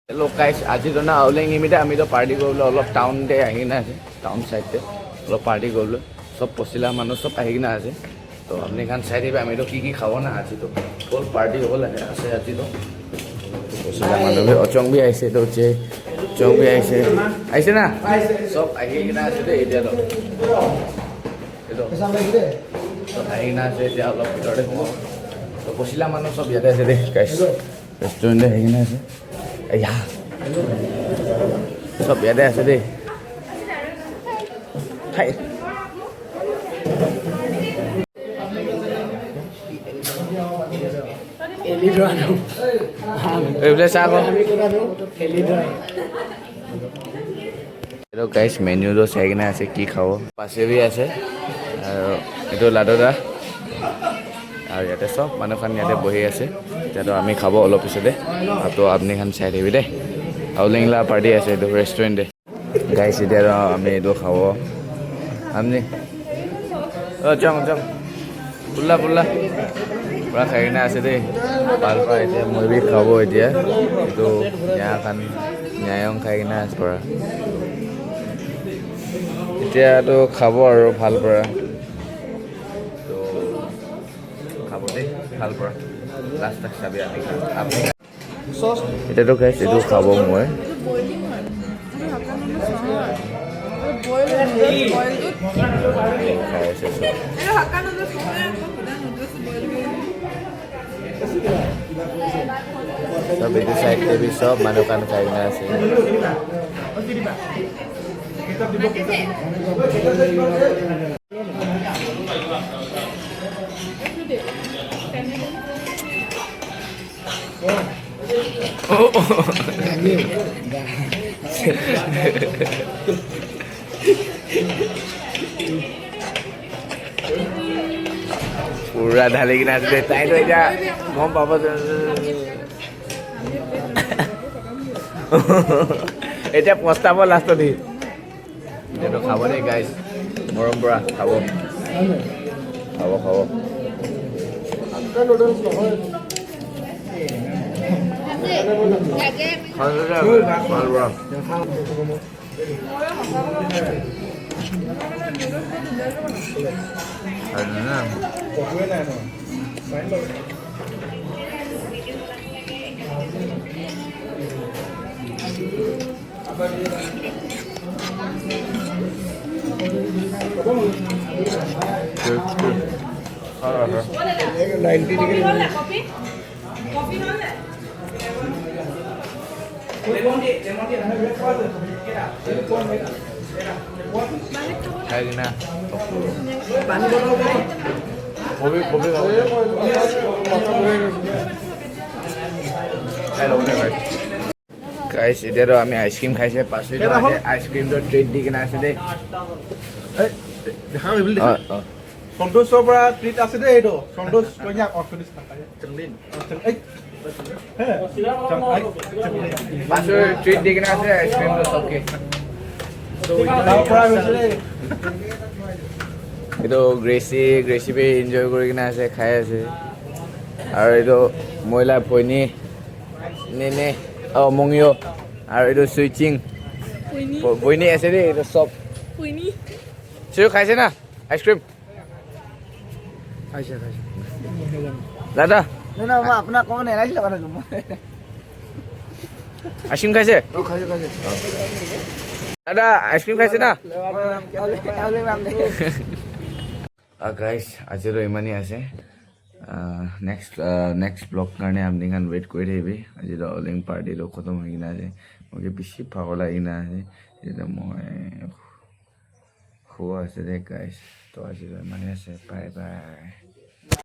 Hello guys, আজি তো না আউলিং ইমিতে আমি তো পাৰ্টি কৰিবলৈ অলপ টাউনতে আহি কিনে আছে টাউন চাইডতে অলপ পাৰ্টি কৰিবলৈ সব পচিলা মানুহ সব আহি কিনে আছে তো আপুনি খান চাই দিবে আমি তো কি খাব না আজি তো ফুল পাৰ্টি হ'ব লাগে আছে আজি তো পচিলা মানুহ অচং বি আহিছে তো যে চং বি আহিছে না সব আহি কিনে আছে দে এতিয়া তো এইটো সব আহি কিনে আছে এতিয়া অলপ ভিতৰতে সোমাব তো পচিলা মানুহ সব ইয়াতে আছে দে গাইছ ৰেষ্টুৰেণ্টে আহি কিনে আছে या सब याद है दे हाय एलिड्रानो एवले सागो हेलो गाइस मेन्यू तो सेगना আছে কি খাও পাশে भी আছে আর এটো লাডোদা আর ইয়াতে সব মানুষখান ইয়াতে বহি আছে তো আমি খাব অলপ পিছতে তো আপনি খান চাই দিবি দে আউলিংলা পাৰ্টি আছে এইটো ৰেষ্টুৰেণ্টে গাইছ এতিয়া আমি এইটো খাব আপনি চং চং পুল্লা পুল্লা পুৰা খাই কিনে আছে দেই ভাল পাই এতিয়া মই বি খাব এতিয়া এইটো ন্যায় খান ন্যায়ং খাই কিনে আছে পৰা এতিয়াতো খাব আৰু ভাল পৰা ভাল পৰা লাষ্ট তক চাবি আপনি এটাতো গাইছ এইটো খাব মই সব এইটো চাইডে বি সব মানুহ কান খাই কিনে আছে পুরা ঢালি কিনে আছে তাই তো এটা গম পাব এটা পস্তাব লাষ্টত দি এটাতো খাব দেই গাইছ মৰম পৰা খাব খাব খাব গাইছ এতিয়াতো আমি আইচক্ৰীম খাইছে পাছত আইচক্ৰীমটো ট্ৰিট দি কিনে আছে দেই সন্তোষৰ পৰা ট্ৰিট আছে দেই এইটো সন্তোষ কইনা অৰ্থনিস নাপায় চন্দিন পাছত ট্ৰিট দি কিনে আছে আইচক্ৰীমটো সবকে এইটো গ্ৰেচি বি এনজয় কৰি কিনে আছে খাই আছে আৰু এইটো মহিলা ভৈনী নেনে মঙিও আৰু এইটো সুইচিং ভৈনী আছে দেই এইটো চব চিও খাইছে না আইচক্ৰীম খাইছে দাদা না মই আপোনাক ক'ব নেলাগিলে কথাটো আইচক্ৰীম খাইছে দাদা আইচক্ৰীম খাইছে না গাইছ আজিতো ইমানেই আছে নেক্সট ব্লগ কাৰণে আপুনি খান ৱেইট কৰি থাকিবি আজি অলিং পাৰ্টিটো খতম হৈ কিনে আছে মই বেছি ভাগৰ লাগি কিনে আছে এতিয়া মই শুৱা আছে দে গাইছ তো আজি ইমানেই আছে বাই বাই